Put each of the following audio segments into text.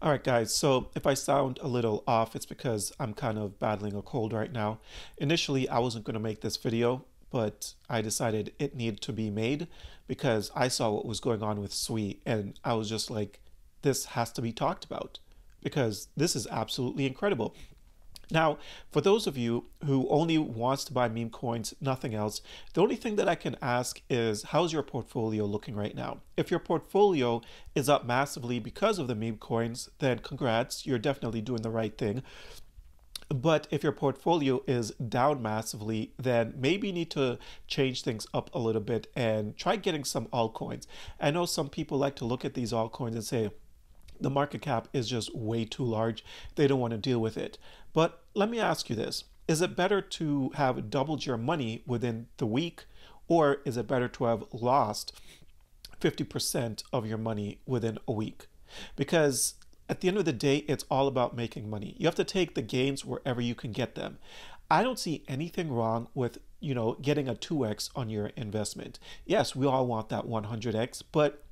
All right, guys, so if I sound a little off, it's because I'm kind of battling a cold right now. Initially, I wasn't going to make this video, but I decided it needed to be made because I saw what was going on with Sui, and I was just like, this has to be talked about because this is absolutely incredible. Now, for those of you who only wants to buy meme coins, nothing else, the only thing that I can ask is how's your portfolio looking right now? If your portfolio is up massively because of the meme coins, then congrats, you're definitely doing the right thing. But if your portfolio is down massively, then maybe you need to change things up a little bit and try getting some altcoins. I know some people like to look at these altcoins and say, the market cap is just way too large. They don't want to deal with it. But let me ask you this. Is it better to have doubled your money within the week, or is it better to have lost 50% of your money within a week? Because at the end of the day, it's all about making money. You have to take the gains wherever you can get them. I don't see anything wrong with, getting a 2x on your investment. Yes, we all want that 100x, but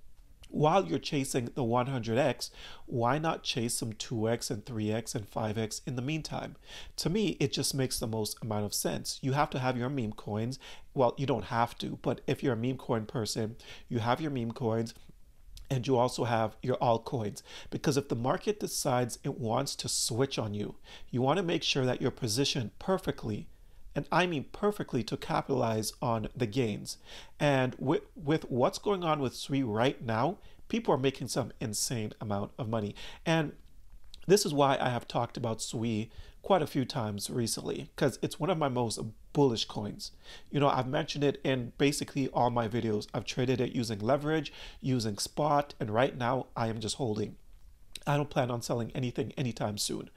while you're chasing the 100x, why not chase some 2x and 3x and 5x in the meantime? To me, it just makes the most amount of sense. You have to have your meme coins. Well, you don't have to, but if you're a meme coin person, you have your meme coins and you also have your altcoins. Because if the market decides it wants to switch on you, you want to make sure that you're positioned perfectly, and I mean perfectly, to capitalize on the gains. And with what's going on with SWI right now, people are making some insane amount of money. And this is why I have talked about SWI quite a few times recently, because it's one of my most bullish coins. I've mentioned it in basically all my videos. I've traded it using leverage, using spot, and right now I am just holding. I don't plan on selling anything anytime soon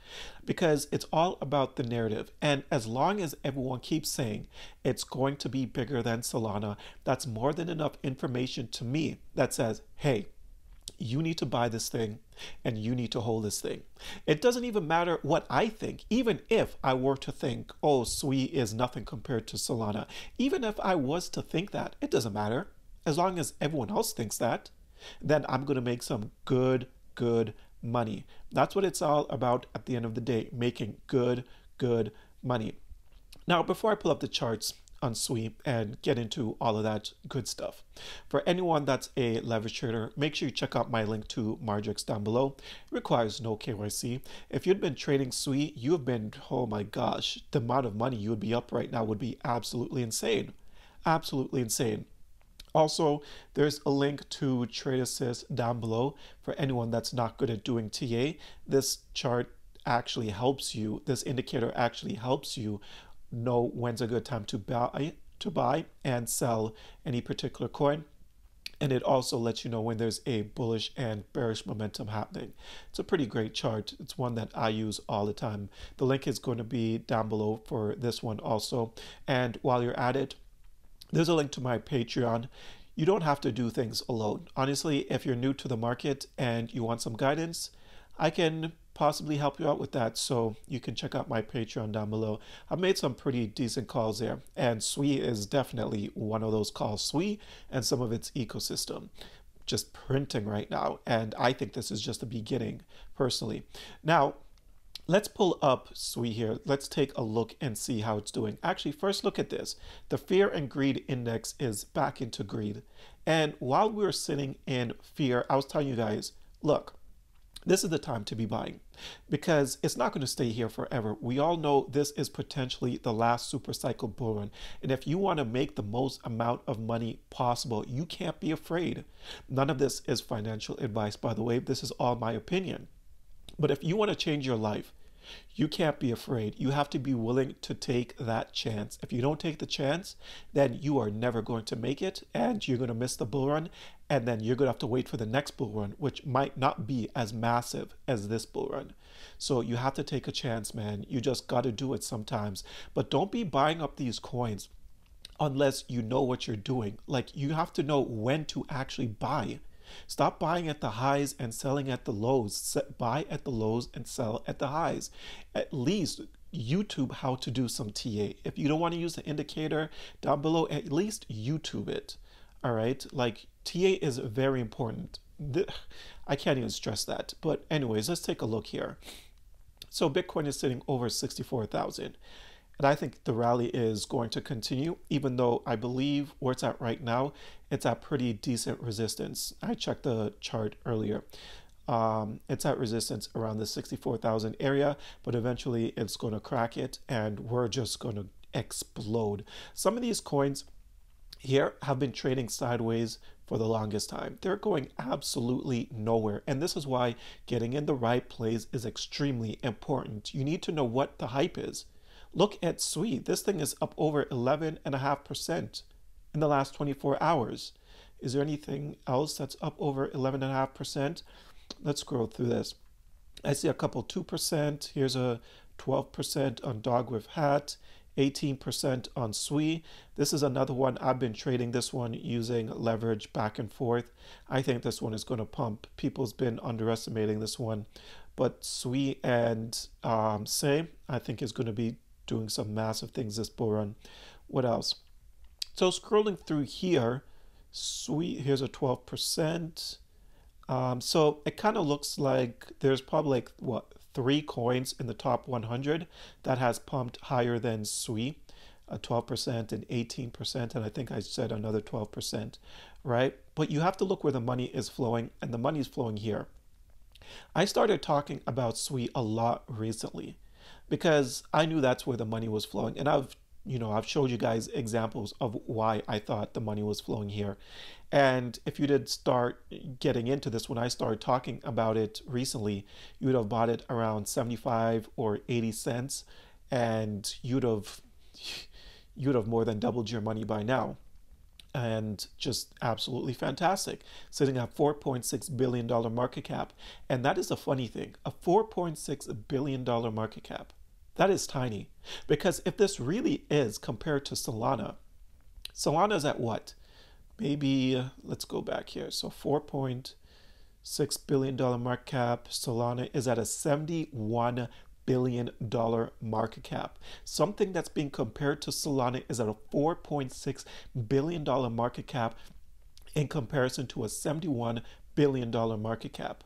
because it's all about the narrative. And as long as everyone keeps saying it's going to be bigger than Solana, that's more than enough information to me that says, hey, you need to buy this thing and you need to hold this thing. It doesn't even matter what I think. Even if I were to think, oh, SWI is nothing compared to Solana, even if I was to think that, it doesn't matter. As long as everyone else thinks that, then I'm going to make some good money. That's what it's all about at the end of the day, making good money. Now, before I pull up the charts on SWI and get into all of that good stuff, for anyone that's a leverage trader, make sure you check out my link to Margex down below. It requires no KYC. If you'd been trading SWI, you have been, oh my gosh, the amount of money you would be up right now would be absolutely insane. Absolutely insane. Also, there's a link to Trade Assist down below for anyone that's not good at doing TA. This chart actually helps you, this indicator actually helps you know when's a good time to buy and sell any particular coin. And it also lets you know when there's a bullish and bearish momentum happening. It's a pretty great chart. It's one that I use all the time. The link is going to be down below for this one also. And while you're at it, there's a link to my Patreon. You don't have to do things alone. Honestly, if you're new to the market and you want some guidance, I can possibly help you out with that. So you can check out my Patreon down below. I've made some pretty decent calls there, and SWI is definitely one of those calls. SWI and some of its ecosystem just printing right now. And I think this is just the beginning personally. Now, let's pull up SWI here. Let's take a look and see how it's doing. Actually, first look at this. The fear and greed index is back into greed. And while we were sitting in fear, I was telling you guys, look, this is the time to be buying because it's not going to stay here forever. We all know this is potentially the last super cycle bull run. And if you want to make the most amount of money possible, you can't be afraid. None of this is financial advice, by the way. This is all my opinion. But if you want to change your life, you can't be afraid. You have to be willing to take that chance. If you don't take the chance, then you are never going to make it and you're going to miss the bull run. And then you're going to have to wait for the next bull run, which might not be as massive as this bull run. So you have to take a chance, man. You just got to do it sometimes. But don't be buying up these coins unless you know what you're doing. Like, you have to know when to actually buy. Stop buying at the highs and selling at the lows. Buy at the lows and sell at the highs. At least YouTube how to do some TA. If you don't want to use the indicator down below, at least YouTube it. All right, like TA is very important. I can't even stress that. But anyways, let's take a look here. So Bitcoin is sitting over 64,000. And I think the rally is going to continue, even though I believe where it's at right now, it's at pretty decent resistance. I checked the chart earlier. It's at resistance around the 64,000 area, but eventually it's going to crack it and we're just going to explode. Some of these coins here have been trading sideways for the longest time. They're going absolutely nowhere. And this is why getting in the right place is extremely important. You need to know what the hype is. Look at SWI. This thing is up over 11.5% in the last 24 hours. Is there anything else that's up over 11.5%? Let's scroll through this. I see a couple 2%. Here's a 12% on Dog with Hat, 18% on SWI. This is another one. I've been trading this one using leverage back and forth. I think this one is going to pump. People's been underestimating this one. But SWI and SAY, I think is going to be doing some massive things this bull run. What else? So scrolling through here, SWI, here's a 12%. So it kind of looks like there's probably like, what, 3 coins in the top 100 that has pumped higher than SWI, 12% and 18%, and I think I said another 12%, right? But you have to look where the money is flowing, and the money is flowing here. I started talking about SWI a lot recently because I knew that's where the money was flowing, and I've showed you guys examples of why I thought the money was flowing here. And if you did start getting into this when I started talking about it recently, you would have bought it around 75 or 80 cents and you'd have more than doubled your money by now. And just absolutely fantastic, sitting at $4.6 billion market cap. And that is a funny thing, a $4.6 billion market cap. That is tiny, because if this really is compared to Solana, Solana's at what? Maybe, let's go back here. So $4.6 billion market cap. Solana is at a $71 billion market cap. Something that's being compared to Solana is at a $4.6 billion market cap in comparison to a $71 billion market cap.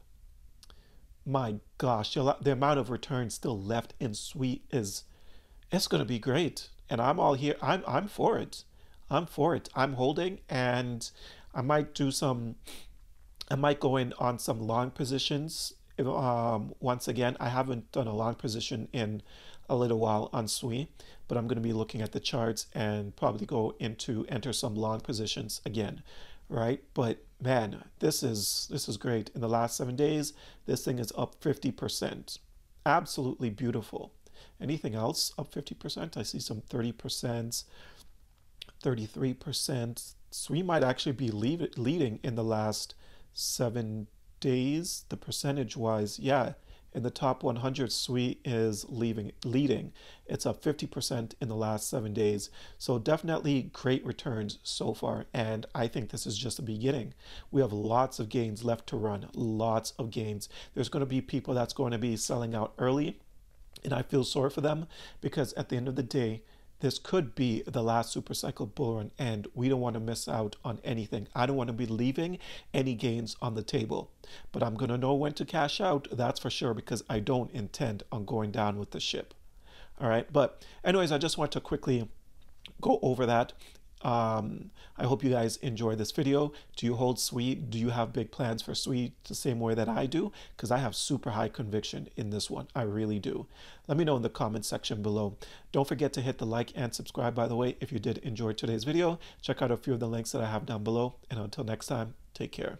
My gosh, the amount of return still left in SWI it's going to be great. And I'm all here. I'm for it. I'm for it. I'm holding, and I might go in on some long positions. Once again, I haven't done a long position in a little while on SWI, but I'm going to be looking at the charts and probably enter some long positions again, right? But man, this is great. In the last 7 days, this thing is up 50%. Absolutely beautiful. Anything else up 50%? I see some 30%, 33%. SWI might actually be leading in the last 7 days. The percentage wise, yeah, in the top 100, SWI is leading. It's up 50% in the last 7 days. So definitely great returns so far. And I think this is just the beginning. We have lots of gains left to run, lots of gains. There's going to be people that's going to be selling out early. And I feel sorry for them because at the end of the day, this could be the last super cycle bull run, and we don't want to miss out on anything. I don't want to be leaving any gains on the table, but I'm going to know when to cash out. That's for sure, because I don't intend on going down with the ship. All right. But anyways, I just want to quickly go over that. I hope you guys enjoy this video. Do you hold SWI? Do you have big plans for SWI the same way that I do? Because I have super high conviction in this one. I really do. Let me know in the comment section below. Don't forget to hit the like and subscribe, by the way, if you did enjoy today's video. Check out a few of the links that I have down below. And until next time, take care.